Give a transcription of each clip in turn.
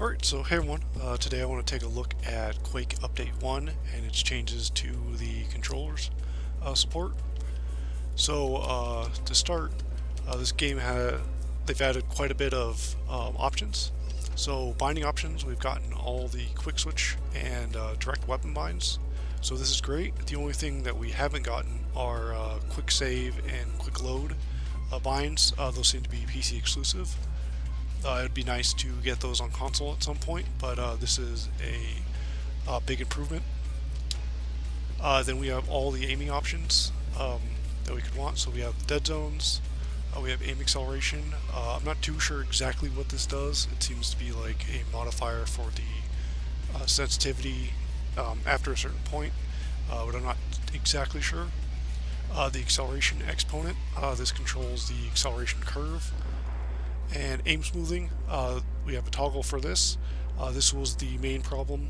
Alright, so hey everyone, today I want to take a look at Quake Update 1 and its changes to the controllers support. So to start, this game they've added quite a bit of options. So binding options, we've gotten all the quick switch and direct weapon binds. So this is great. The only thing that we haven't gotten are quick save and quick load binds. Those seem to be PC exclusive. It'd be nice to get those on console at some point, but this is a big improvement. Then we have all the aiming options that we could want. So we have Deadzones, we have aim acceleration. I'm not too sure exactly what this does. It seems to be like a modifier for the sensitivity after a certain point, but I'm not exactly sure. The acceleration exponent, this controls the acceleration curve. And aim smoothing, we have a toggle for this. This was the main problem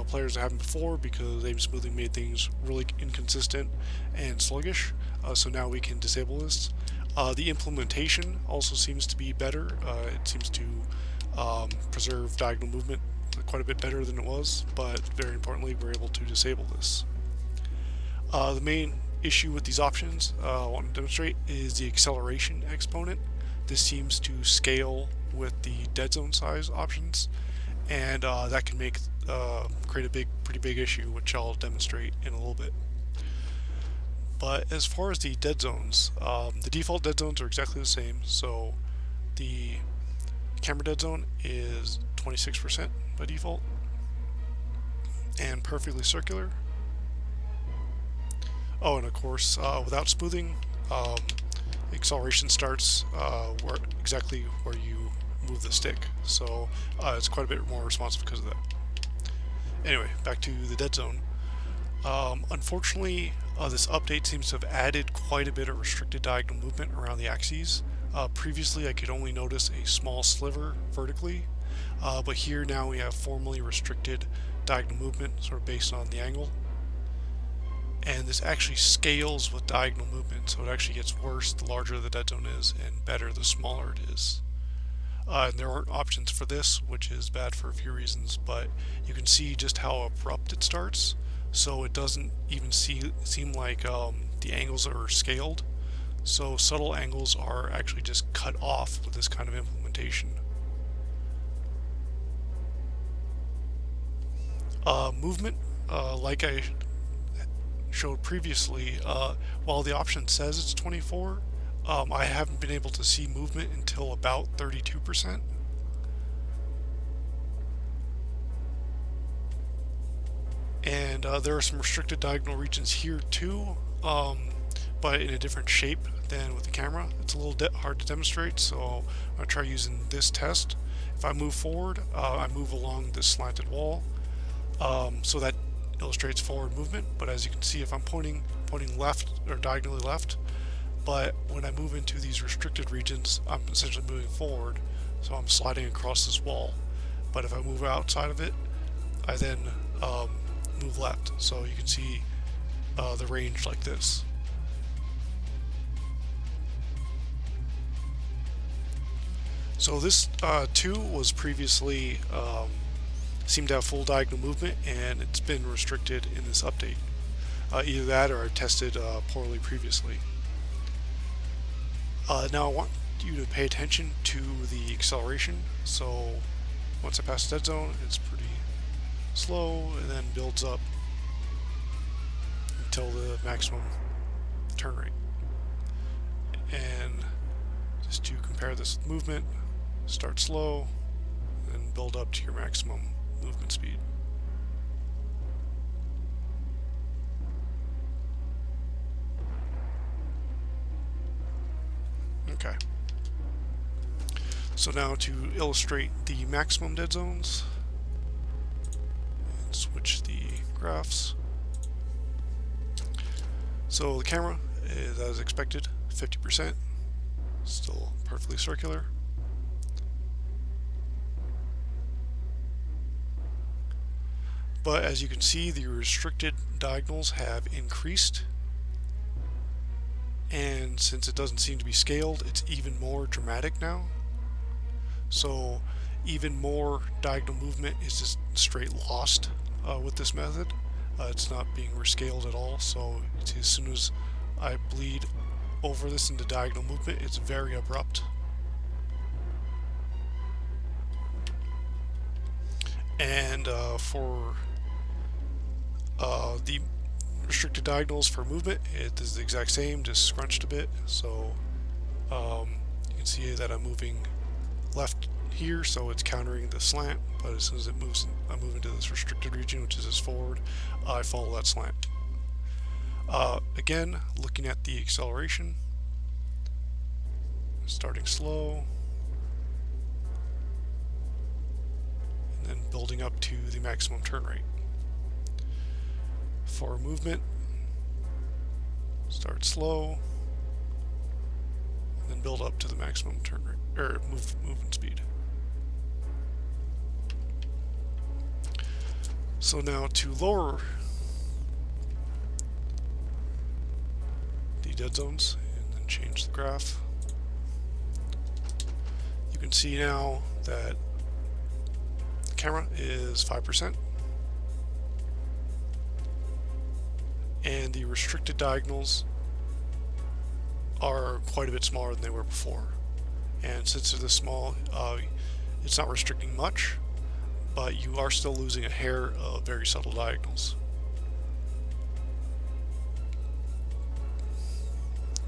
players are having before because aim smoothing made things really inconsistent and sluggish. So now we can disable this. The implementation also seems to be better. It seems to preserve diagonal movement quite a bit better than it was, but very importantly, we're able to disable this. The main issue with these options I want to demonstrate is the acceleration exponent. This seems to scale with the Deadzone size options, and that can create a pretty big issue, which I'll demonstrate in a little bit. But as far as the Deadzones, the default Deadzones are exactly the same. So the camera Deadzone is 26% by default, and perfectly circular. Oh, and of course, without smoothing, acceleration starts exactly where you move the stick, so it's quite a bit more responsive because of that. Anyway, back to the Deadzone. Unfortunately, this update seems to have added quite a bit of restricted diagonal movement around the axes. Previously, I could only notice a small sliver vertically, but here now we have formally restricted diagonal movement, sort of based on the angle. And this actually scales with diagonal movement, so it actually gets worse the larger the Deadzone is, and better the smaller it is. And there aren't options for this, which is bad for a few reasons, but you can see just how abrupt it starts, so it doesn't even seem like the angles are scaled. So subtle angles are actually just cut off with this kind of implementation. Movement, like I showed previously, while the option says it's 24, I haven't been able to see movement until about 32%. And there are some restricted diagonal regions here too, but in a different shape than with the camera. It's a little hard to demonstrate, so I'm going to try using this test. If I move forward, I move along this slanted wall, so that illustrates forward movement, but as you can see, if I'm pointing left or diagonally left, but when I move into these restricted regions, I'm essentially moving forward, so I'm sliding across this wall. But if I move outside of it, I then move left, so you can see the range like this. So this too was previously seemed to have full diagonal movement, and it's been restricted in this update. Either that or I tested poorly previously. Now I want you to pay attention to the acceleration. So once I pass the Deadzone, it's pretty slow and then builds up until the maximum turn rate. And just to compare this with movement, start slow and build up to your maximum movement speed. Okay. So now to illustrate the maximum Deadzones, and switch the graphs. So the camera is, as expected, 50%, still perfectly circular. But as you can see, the restricted diagonals have increased, and since it doesn't seem to be scaled, it's even more dramatic now. So even more diagonal movement is just straight lost with this method. It's not being rescaled at all, so as soon as I bleed over this into diagonal movement, it's very abrupt. And for the restricted diagonals for movement, it is the exact same, just scrunched a bit. So you can see that I'm moving left here, so it's countering the slant, but as soon as it moves, I move into this restricted region, which is this forward, I follow that slant. Again, looking at the acceleration, starting slow, and then building up to the maximum turn rate. For movement, start slow, and then build up to the maximum turn rate, or movement speed. So now to lower the dead zones and then change the graph, you can see now that the camera is 5%, and the restricted diagonals are quite a bit smaller than they were before. And since they're this small, it's not restricting much, but you are still losing a hair of very subtle diagonals.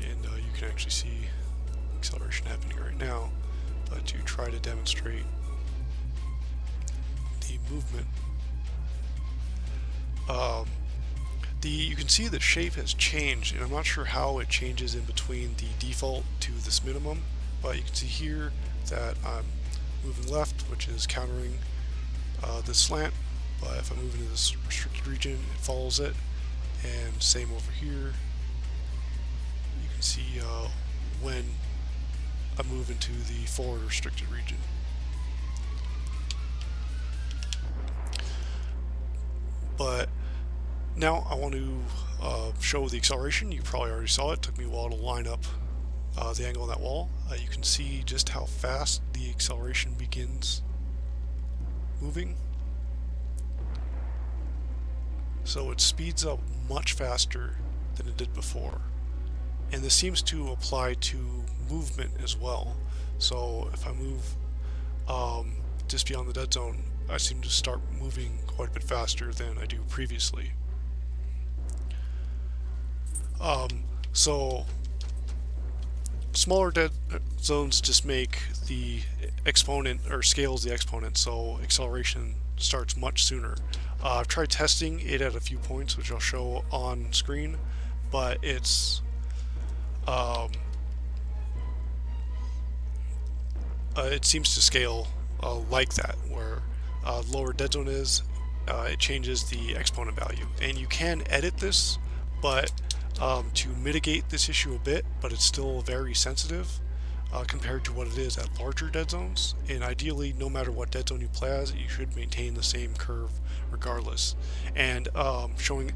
And you can actually see acceleration happening right now, but to try to demonstrate the movement, you can see the shape has changed, and I'm not sure how it changes in between the default to this minimum, but you can see here that I'm moving left, which is countering this slant, but if I move into this restricted region, it follows it, and same over here. You can see when I move into the forward restricted region. But now I want to show the acceleration. You probably already saw it. It took me a while to line up the angle on that wall. You can see just how fast the acceleration begins moving. So it speeds up much faster than it did before. And this seems to apply to movement as well. So if I move just beyond the dead zone, I seem to start moving quite a bit faster than I do previously. So smaller dead zones just make the exponent, or scales the exponent, so acceleration starts much sooner. I've tried testing it at a few points, which I'll show on screen, but it's it seems to scale like that, where lower dead zone is, it changes the exponent value. And you can edit this, but to mitigate this issue a bit, but it's still very sensitive compared to what it is at larger dead zones. And ideally, no matter what dead zone you play as, you should maintain the same curve regardless. And showing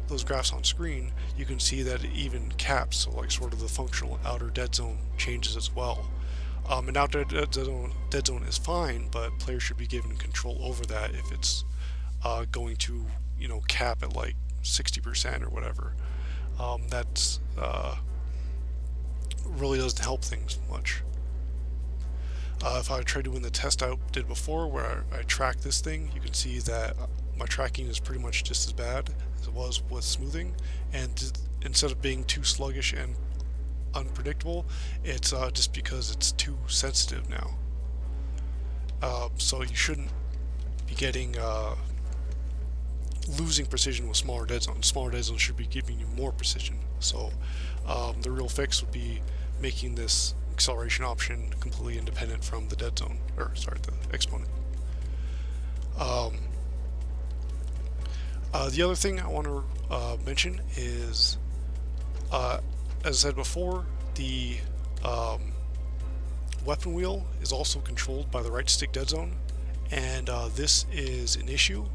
those graphs on screen, you can see that it even caps, so like sort of the functional outer dead zone changes as well. An outer dead zone is fine, but players should be given control over that if it's going to, cap at like 60% or whatever. That's really doesn't help things much. If I try doing the test I did before, where I track this thing, you can see that my tracking is pretty much just as bad as it was with smoothing, and instead of being too sluggish and unpredictable, it's just because it's too sensitive now. So you shouldn't be getting losing precision with smaller dead zones. Smaller dead zones should be giving you more precision. So the real fix would be making this acceleration option completely independent from the dead zone, or sorry, the exponent. The other thing I want to mention is, as I said before, the weapon wheel is also controlled by the right stick dead zone, and this is an issue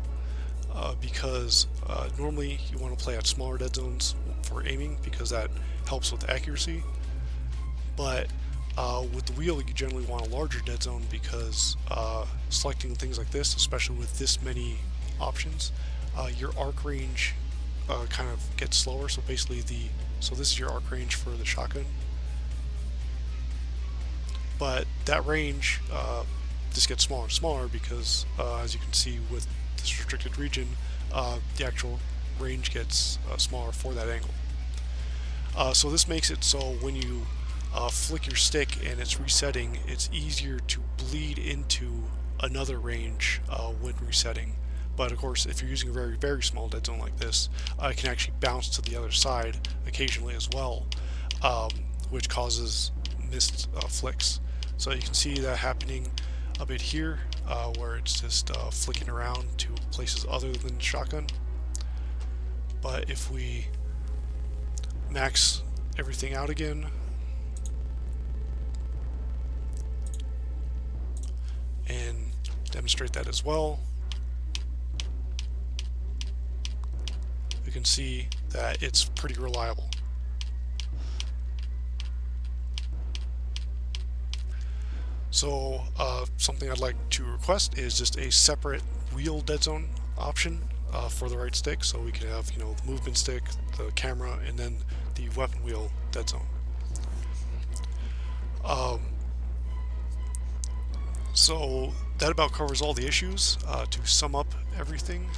because normally you want to play at smaller dead zones for aiming because that helps with accuracy, but With the wheel, you generally want a larger dead zone because selecting things like this, especially with this many options, your arc range kind of gets slower. So basically, so this is your arc range for the shotgun, but that range just gets smaller and smaller because, as you can see with this restricted region, the actual range gets smaller for that angle. So this makes it so when you flick your stick and it's resetting, it's easier to bleed into another range when resetting. But of course, if you're using a very, very small dead zone like this, it can actually bounce to the other side occasionally as well, which causes missed flicks. So you can see that happening a bit here, where it's just flicking around to places other than shotgun. But if we max everything out again, and demonstrate that as well, we can see that it's pretty reliable. So something I'd like to request is just a separate wheel dead zone option for the right stick, so we can have, you know, the movement stick, the camera, and then the weapon wheel dead zone. So that about covers all the issues. To sum up everything,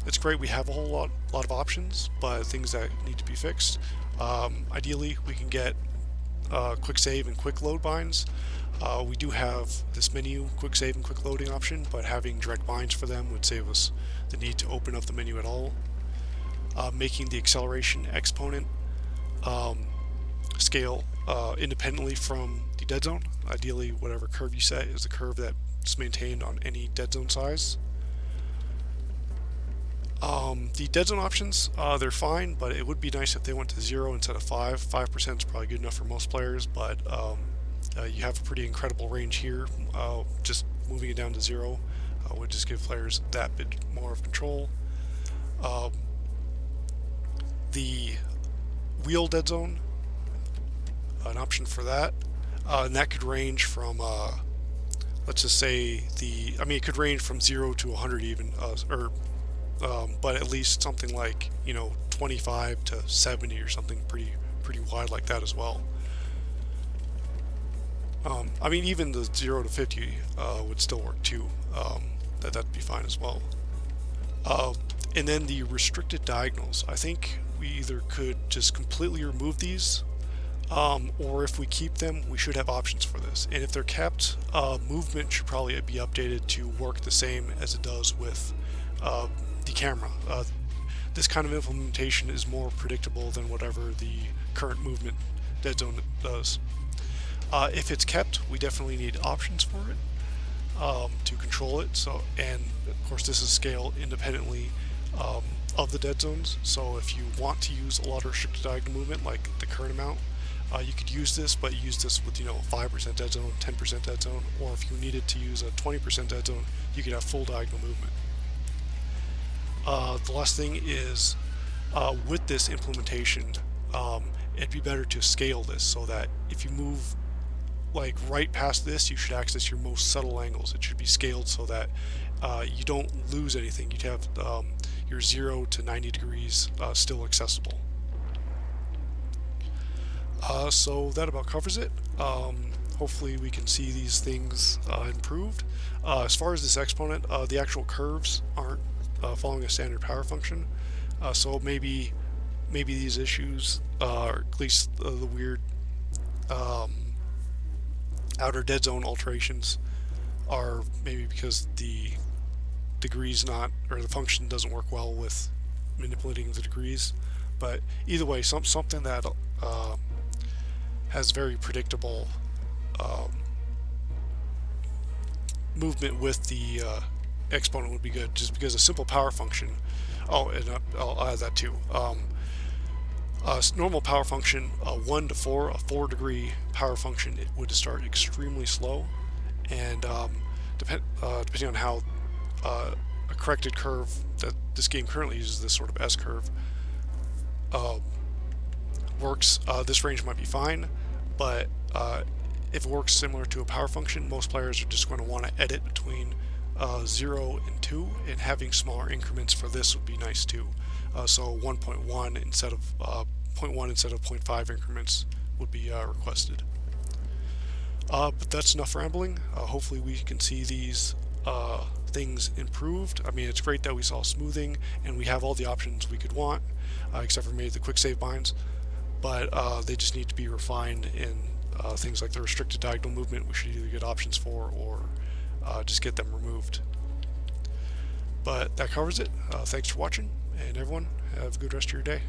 it's great we have a whole lot of options, but things that need to be fixed. Ideally, we can get quick save and quick load binds. We do have this menu quick save and quick loading option, but having direct binds for them would save us the need to open up the menu at all. Making the acceleration exponent scale independently from the dead zone. Ideally, whatever curve you set is the curve that's maintained on any dead zone size. The dead zone options, they're fine, but it would be nice if they went to 0 instead of 5. 5% is probably good enough for most players, but you have a pretty incredible range here. Just moving it down to 0 would just give players that bit more of control. The wheel dead zone, an option for that, and that could range from let's just say it could range from 0 to 100 even, but at least something like, you know, 25 to 70 or something pretty wide like that as well. I mean, even the 0 to 50 would still work too. That'd be fine as well. And then the restricted diagonals, I think we either could just completely remove these, or if we keep them, we should have options for this. And if they're kept, movement should probably be updated to work the same as it does with the camera. This kind of implementation is more predictable than whatever the current movement dead zone does. If it's kept, we definitely need options for it to control it. So, and of course, this is scaled independently of the dead zones. So if you want to use a lot of restricted diagonal movement, like the current amount, you could use this, but use this with, you know, 5% dead zone, 10% dead zone, or if you needed to use a 20% dead zone, you could have full diagonal movement. The last thing is, with this implementation, it'd be better to scale this so that if you move like right past this, you should access your most subtle angles. It should be scaled so that you don't lose anything. You'd have your 0 to 90 degrees still accessible. So that about covers it. Hopefully we can see these things improved. As far as this exponent, the actual curves aren't following a standard power function, so maybe these issues, or at least the weird outer dead zone alterations, are maybe because the degrees or the function doesn't work well with manipulating the degrees. But either way, something that has very predictable movement with the exponent would be good, just because a simple power function. Oh, and I'll add that too. Normal power function, 1 to 4, a 4-degree power function, it would start extremely slow, and depending on how a corrected curve that this game currently uses, this sort of S curve, works, this range might be fine, but If it works similar to a power function, most players are just going to want to edit between 0 and 2, and having smaller increments for this would be nice too. So 1.1 instead of 0.1 instead of 0.5 increments would be requested. But that's enough rambling. Hopefully we can see these things improved. I mean, it's great that we saw smoothing and we have all the options we could want, except for maybe the quick save binds, but they just need to be refined in things like the restricted diagonal movement. We should either get options for or just get them removed. But that covers it. Thanks for watching, and everyone, have a good rest of your day.